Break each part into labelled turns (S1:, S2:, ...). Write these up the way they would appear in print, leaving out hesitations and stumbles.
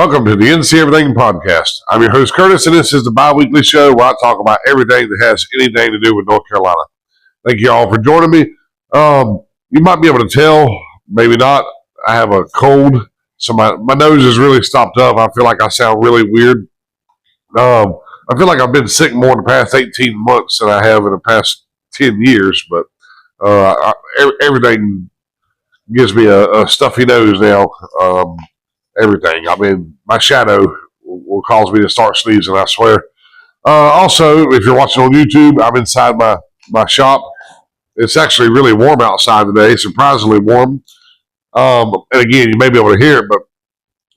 S1: Welcome to the NC Everything podcast. I'm your host, Curtis, and this is the bi-weekly show where I talk about everything that has anything to do with North Carolina. Thank you all for joining me. You might be able to tell, maybe not, I have a cold, so my nose is really stopped up. I feel like I sound really weird. I feel like I've been sick more in the past 18 months than I have in the past 10 years, but everything gives me a stuffy nose now. Everything. I mean, my shadow will cause me to start sneezing, I swear. Also, if you're watching on YouTube, I'm inside my shop. It's actually really warm outside today, surprisingly warm. And again, you may be able to hear it, but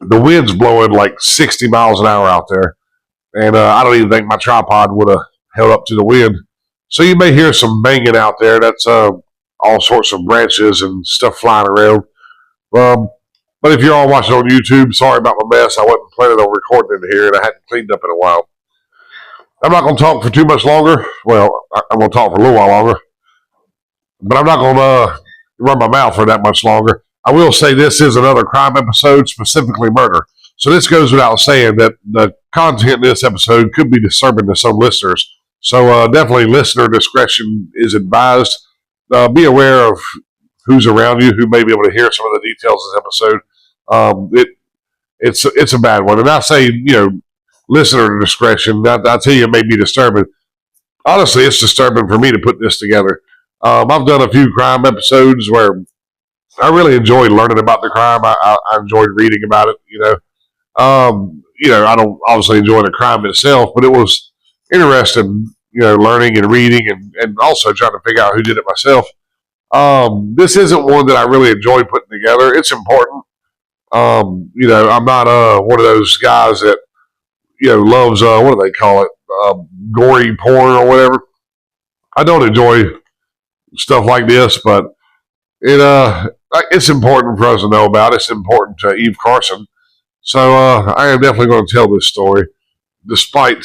S1: the wind's blowing like 60 miles an hour out there. And I don't even think my tripod would have held up to the wind. So you may hear some banging out there. That's all sorts of branches and stuff flying around. But if you're all watching on YouTube, sorry about my mess. I wasn't planning on recording in here, and I hadn't cleaned up in a while. I'm not going to talk for too much longer. Well, I'm going to talk for a little while longer. But I'm not going to run my mouth for that much longer. I will say this is another crime episode, specifically murder. So this goes without saying that the content in this episode could be disturbing to some listeners. So definitely listener discretion is advised. Be aware of who's around you, who may be able to hear some of the details of this episode. It's a bad one. And I say, listener discretion, I tell you, it may be disturbing. Honestly, it's disturbing for me to put this together. I've done a few crime episodes where I really enjoyed learning about the crime. I enjoyed reading about it, I don't obviously enjoy the crime itself, but it was interesting, learning and reading and also trying to figure out who did it myself. This isn't one that I really enjoy putting together. It's important. I'm not one of those guys that loves what do they call it, gory porn or whatever. I don't enjoy stuff like this, but it's important for us to know about. It's important to Eve Carson, so I am definitely going to tell this story, despite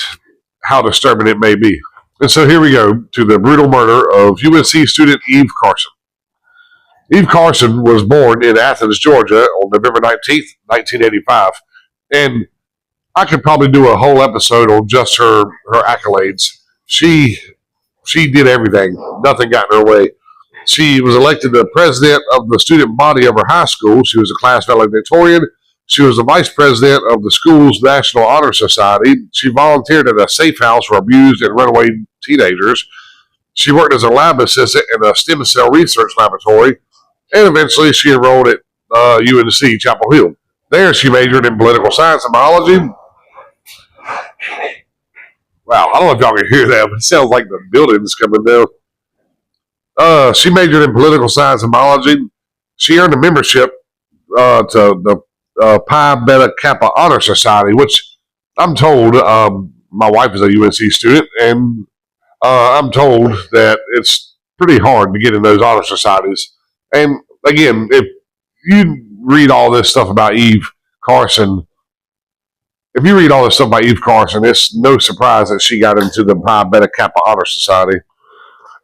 S1: how disturbing it may be. And so here we go to the brutal murder of UNC student Eve Carson. Eve Carson was born in Athens, Georgia on November 19th, 1985. And I could probably do a whole episode on just her accolades. She did everything. Nothing got in her way. She was elected the president of the student body of her high school. She was a class valedictorian. She was the vice president of the school's National Honor Society. She volunteered at a safe house for abused and runaway teenagers. She worked as a lab assistant in a stem cell research laboratory. And eventually she enrolled at UNC Chapel Hill. There she majored in political science and biology. Wow, I don't know if y'all can hear that, but it sounds like the building's coming down. She majored in political science and biology. She earned a membership to the Pi Beta Kappa Honor Society, which I'm told, my wife is a UNC student, and I'm told that it's pretty hard to get in those honor societies. And again, if you read all this stuff about Eve Carson, it's no surprise that she got into the Pi Beta Kappa Honor Society.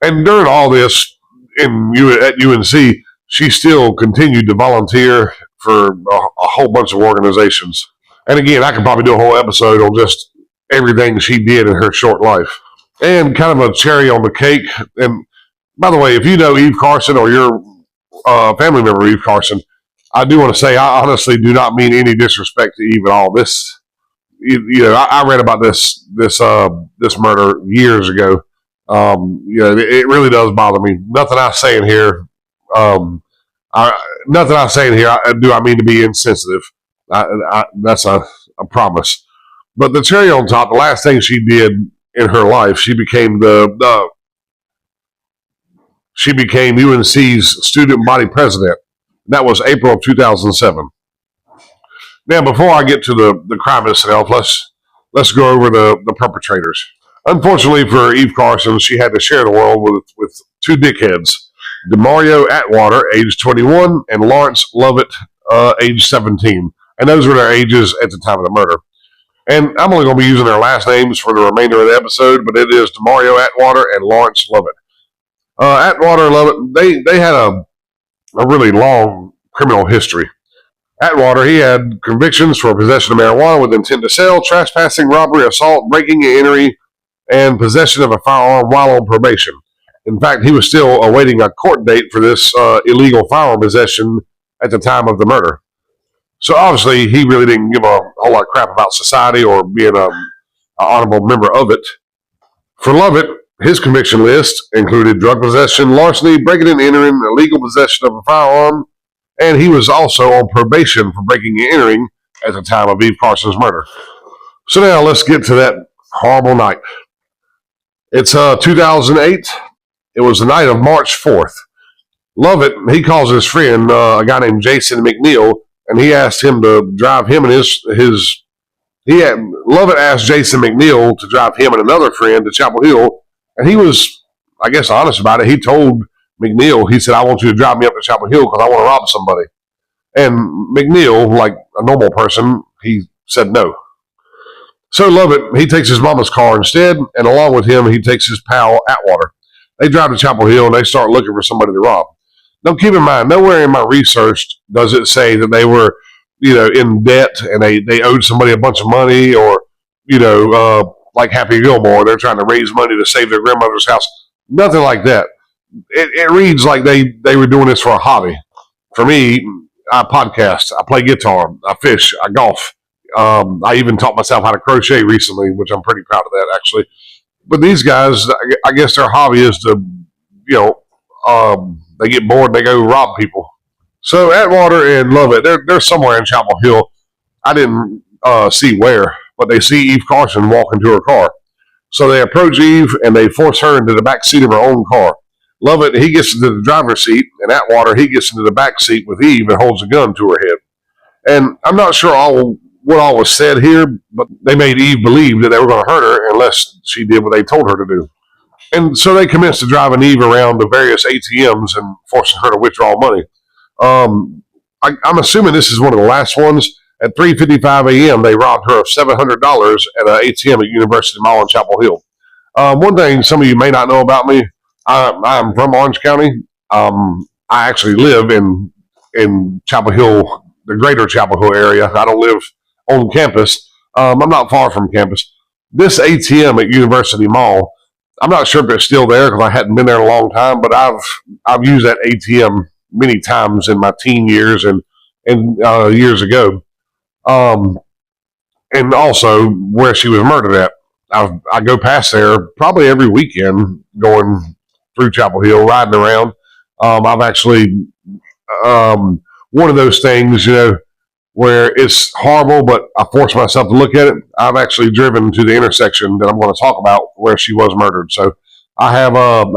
S1: And during all this at UNC, she still continued to volunteer for a whole bunch of organizations. And again, I could probably do a whole episode on just everything she did in her short life. And kind of a cherry on the cake. And by the way, if you know Eve Carson or you're family member Eve Carson, I do want to say I honestly do not mean any disrespect to Eve at all. This, I read about this murder years ago. It really does bother me. Nothing I say in here, do I mean to be insensitive. That's a promise. But the cherry on top, the last thing she did in her life, she became UNC's student body president. That was April of 2007. Now, before I get to the crime itself, let's go over the perpetrators. Unfortunately for Eve Carson, she had to share the world with two dickheads, DeMario Atwater, age 21, and Lawrence Lovett, age 17. And those were their ages at the time of the murder. And I'm only going to be using their last names for the remainder of the episode, but it is DeMario Atwater and Lawrence Lovett. Atwater and Lovett, they had a really long criminal history. Atwater, he had convictions for possession of marijuana with intent to sell, trespassing, robbery, assault, breaking and entering, and possession of a firearm while on probation. In fact, he was still awaiting a court date for this illegal firearm possession at the time of the murder. So obviously, he really didn't give a whole lot of crap about society or being an honorable member of it. For Lovett, his conviction list included drug possession, larceny, breaking and entering, illegal possession of a firearm, and he was also on probation for breaking and entering at the time of Eve Carson's murder. So now let's get to that horrible night. It's 2008. It was the night of March 4th. Lovett, he calls his friend, a guy named Jason McNeil, and he asked him to drive him and Lovett asked Jason McNeil to drive him and another friend to Chapel Hill, and he was, I guess, honest about it. He told McNeil, he said, "I want you to drive me up to Chapel Hill because I want to rob somebody." And McNeil, like a normal person, he said no. So Lovett, he takes his mama's car instead, and along with him, he takes his pal Atwater. They drive to Chapel Hill and they start looking for somebody to rob. Now, keep in mind, nowhere in my research does it say that they were, in debt and they owed somebody a bunch of money, or, like Happy Gilmore, they're trying to raise money to save their grandmother's house. Nothing like that. It reads like they were doing this for a hobby. For me, I podcast, I play guitar, I fish, I golf. I even taught myself how to crochet recently, which I'm pretty proud of that, actually. But these guys, I guess their hobby is to, they get bored and they go rob people. So Atwater and Lovett, they're somewhere in Chapel Hill. I didn't see where, but they see Eve Carson walking to her car. So they approach Eve and they force her into the back seat of her own car. Lovett, he gets into the driver's seat, and Atwater, he gets into the back seat with Eve and holds a gun to her head. And I'm not sure what all was said here, but they made Eve believe that they were going to hurt her unless she did what they told her to do. And so they commenced to driving Eve around to various ATMs and forcing her to withdraw money. I'm assuming this is one of the last ones. At 3:55 a.m., they robbed her of $700 at an ATM at University Mall in Chapel Hill. One thing some of you may not know about me, I'm from Orange County. I actually live in Chapel Hill, the greater Chapel Hill area. I don't live on campus. I'm not far from campus. This ATM at University Mall, I'm not sure if it's still there because I hadn't been there in a long time, but I've used that ATM many times in my teen years and years ago. And also where she was murdered at. I go past there probably every weekend going through Chapel Hill, riding around. I've actually, one of those things, where it's horrible, but I force myself to look at it. I've actually driven to the intersection that I'm going to talk about where she was murdered. So I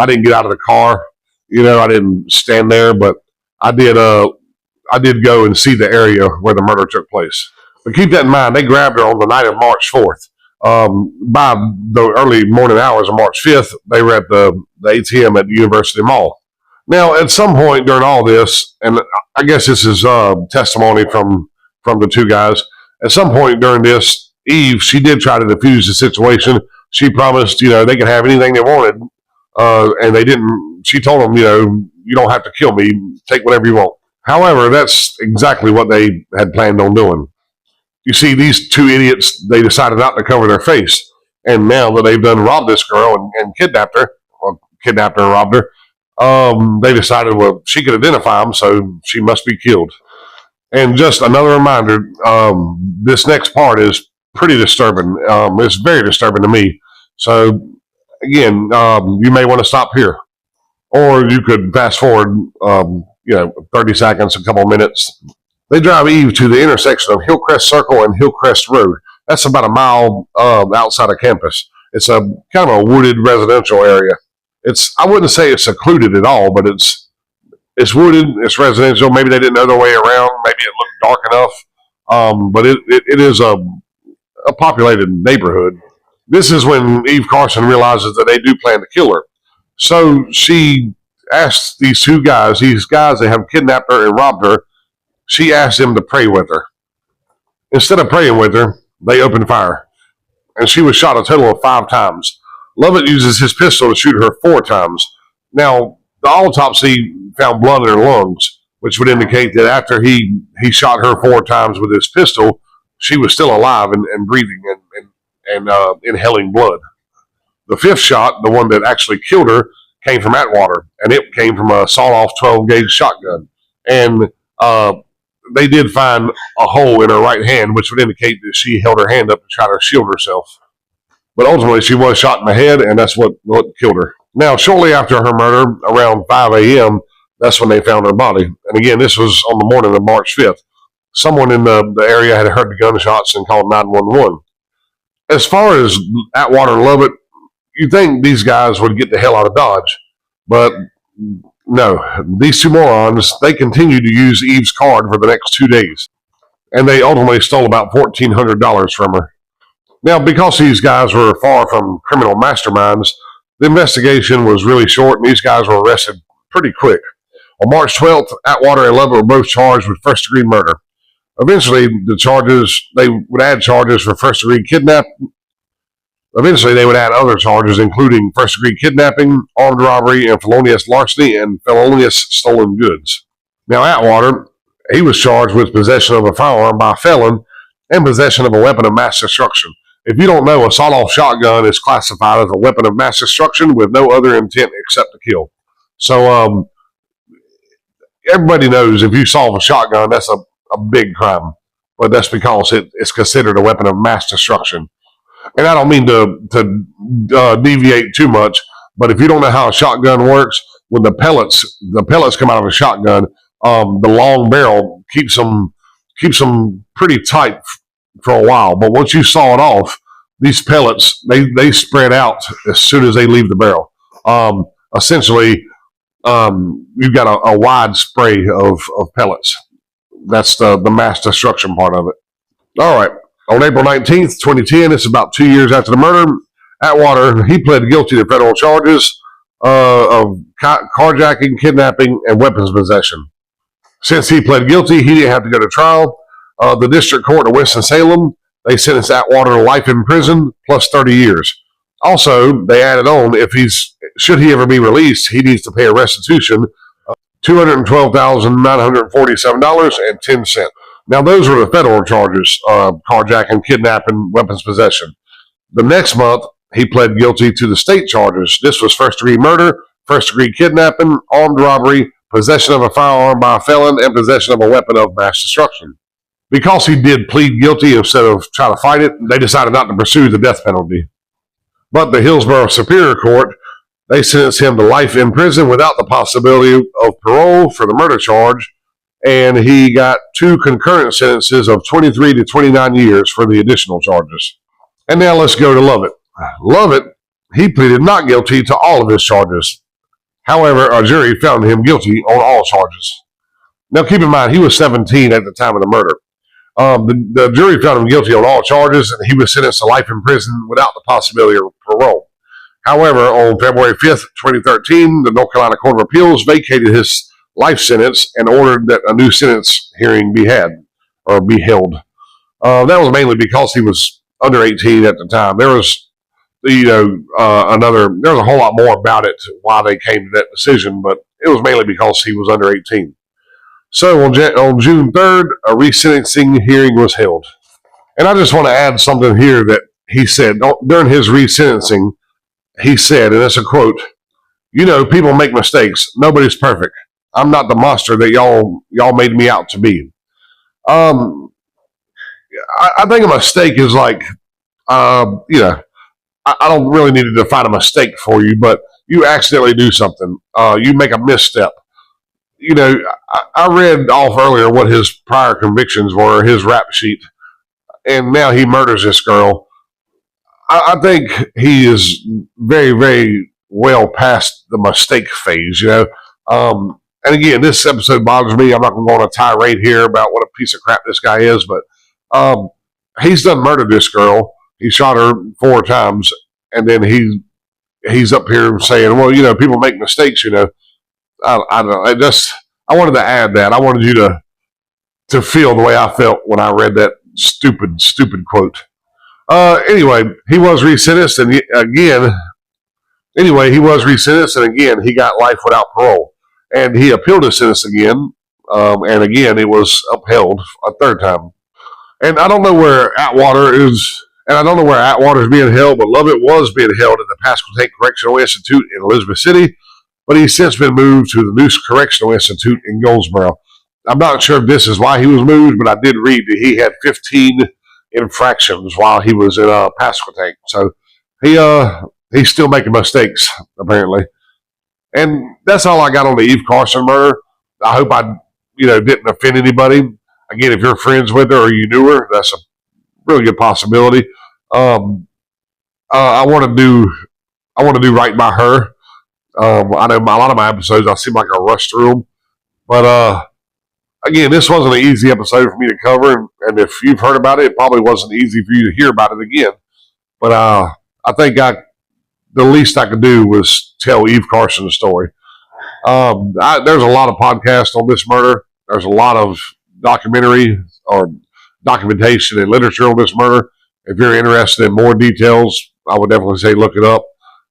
S1: didn't get out of the car, I didn't stand there, but I did go and see the area where the murder took place. But keep that in mind, they grabbed her on the night of March 4th. By the early morning hours of March 5th, they were at the ATM at the University Mall. Now, at some point during all this, and I guess this is testimony from the two guys, at some point during this, Eve, she did try to defuse the situation. She promised, they could have anything they wanted, and they didn't. She told them, you don't have to kill me. Take whatever you want. However, that's exactly what they had planned on doing. You see, these two idiots, they decided not to cover their face. And now that they've done robbed this girl and kidnapped her and robbed her, they decided, well, she could identify them, so she must be killed. And just another reminder, this next part is pretty disturbing. It's very disturbing to me. So, again, you may want to stop here. Or you could fast forward, 30 seconds, a couple minutes. They drive Eve to the intersection of Hillcrest Circle and Hillcrest Road. That's about a mile outside of campus. It's a kind of a wooded residential area. I wouldn't say it's secluded at all, but it's wooded, it's residential. Maybe they didn't know their way around. Maybe it looked dark enough. But it is a populated neighborhood. This is when Eve Carson realizes that they do plan to kill her. So she asked these guys that have kidnapped her and robbed her, she asked them to pray with her. Instead of praying with her, they opened fire. And she was shot a total of 5 times. Lovett uses his pistol to shoot her 4 times. Now, the autopsy found blood in her lungs, which would indicate that after he shot her 4 times with his pistol, she was still alive and breathing and inhaling blood. The 5th shot, the one that actually killed her, came from Atwater, and it came from a sawed-off 12-gauge shotgun. And they did find a hole in her right hand, which would indicate that she held her hand up to try to shield herself. But ultimately, she was shot in the head, and that's what killed her. Now, shortly after her murder, around 5 a.m., that's when they found her body. And again, this was on the morning of March 5th. Someone in the area had heard the gunshots and called 911. As far as Atwater and Lovett, you'd think these guys would get the hell out of Dodge. But no, these 2 morons, they continued to use Eve's card for the next 2 days. And they ultimately stole about $1,400 from her. Now, because these guys were far from criminal masterminds, the investigation was really short, and these guys were arrested pretty quick. On March 12th, Atwater and Lovett were both charged with first-degree murder. Eventually, they would add charges for first-degree kidnapping. Eventually, they would add other charges, including first-degree kidnapping, armed robbery, and felonious larceny, and felonious stolen goods. Now, Atwater, he was charged with possession of a firearm by a felon and possession of a weapon of mass destruction. If you don't know, a sawed-off shotgun is classified as a weapon of mass destruction with no other intent except to kill. So, everybody knows if you saw a shotgun, that's a big crime. But that's because it's considered a weapon of mass destruction. And I don't mean to deviate too much, but if you don't know how a shotgun works, when the pellets come out of a shotgun, the long barrel keeps them pretty tight for a while. But once you saw it off, these pellets they spread out as soon as they leave the barrel. Essentially, you've got a wide spray of pellets. That's the mass destruction part of it. All right. On April 19th, 2010, it's about 2 years after the murder, Atwater, he pled guilty to federal charges of carjacking, kidnapping, and weapons possession. Since he pled guilty, he didn't have to go to trial. The district court of Winston-Salem, they sentenced Atwater to life in prison plus 30 years. Also, they added on, should he ever be released, he needs to pay a restitution of $212,947.10. Now, those were the federal charges, carjacking, kidnapping, weapons possession. The next month, he pled guilty to the state charges. This was first-degree murder, first-degree kidnapping, armed robbery, possession of a firearm by a felon, and possession of a weapon of mass destruction. Because he did plead guilty instead of trying to fight it, they decided not to pursue the death penalty. But the Hillsborough Superior Court, they sentenced him to life in prison without the possibility of parole for the murder charge, and he got 2 concurrent sentences of 23 to 29 years for the additional charges. And now let's go to Lovett. Lovett, he pleaded not guilty to all of his charges. However, a jury found him guilty on all charges. Now keep in mind, he was 17 at the time of the murder. The jury found him guilty on all charges, and he was sentenced to life in prison without the possibility of parole. However, on February 5th, 2013, the North Carolina Court of Appeals vacated his life sentence and ordered that a new sentence hearing be held. That was mainly because he was under 18 at the time. There was, there was a whole lot more about it, why they came to that decision, but it was mainly because he was under 18. So on June 3rd, a resentencing hearing was held. And I just want to add something here that he said during his resentencing. He said, and it's a quote, people make mistakes. Nobody's perfect. I'm not the monster that y'all made me out to be. I think a mistake is like, I don't really need to define a mistake for you, but you accidentally do something. You make a misstep. I read off earlier what his prior convictions were, his rap sheet, and now he murders this girl. I think he is very, very well past the mistake phase, And again, this episode bothers me. I'm not going to go on a tirade here about what a piece of crap this guy is, but he's done murdered this girl. He shot her 4 times, and then he's up here saying, well, people make mistakes, I don't know. I wanted to add that. I wanted you to feel the way I felt when I read that stupid quote. Anyway, he was resentenced, and again, he got life without parole. And he appealed his sentence again, And again, it was upheld a third time. And I don't know where Atwater is, and I don't know where Atwater is being held, but Lovett was being held at the Pasquotank Correctional Institute in Elizabeth City, but he's since been moved to the Noose Correctional Institute in Goldsboro. I'm not sure if this is why he was moved, but I did read that he had 15 infractions while he was in Pasquotank. So he's still making mistakes, apparently. And that's all I got on the Eve Carson murder. I hope I didn't offend anybody. Again, if you're friends with her or you knew her, that's a really good possibility. I want to do right by her. I know a lot of my episodes I seem like I rushed through them, but again, this wasn't an easy episode for me to cover, and if you've heard about it, it probably wasn't easy for you to hear about it again. But I think the least I could do was tell Eve Carson's story. There's a lot of podcasts on this murder. There's a lot of documentary or documentation and literature on this murder. If you're interested in more details, I would definitely say look it up.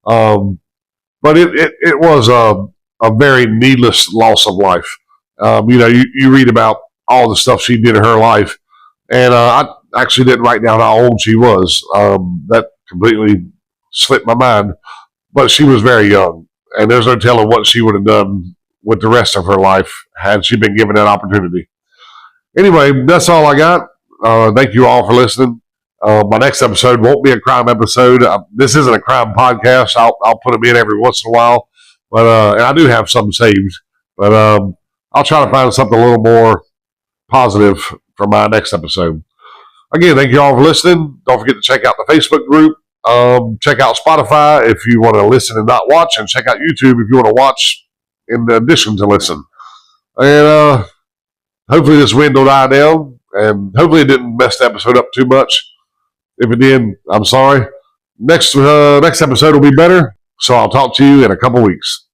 S1: But it was a very needless loss of life. You read about all the stuff she did in her life, and I actually didn't write down how old she was. That completely slipped my mind, but she was very young, and there's no telling what she would have done with the rest of her life had she been given that opportunity. Anyway, that's all I got. Thank you all for listening. My next episode won't be a crime episode. This isn't a crime podcast. I'll put them in every once in a while, but and I do have some saved. But I'll try to find something a little more positive for my next episode. Again, thank you all for listening. Don't forget to check out the Facebook group. Check out Spotify if you want to listen and not watch, and check out YouTube if you want to watch in addition to listen. And hopefully this wind will die down, and hopefully it didn't mess the episode up too much. If it did, I'm sorry. Next episode will be better, so I'll talk to you in a couple weeks.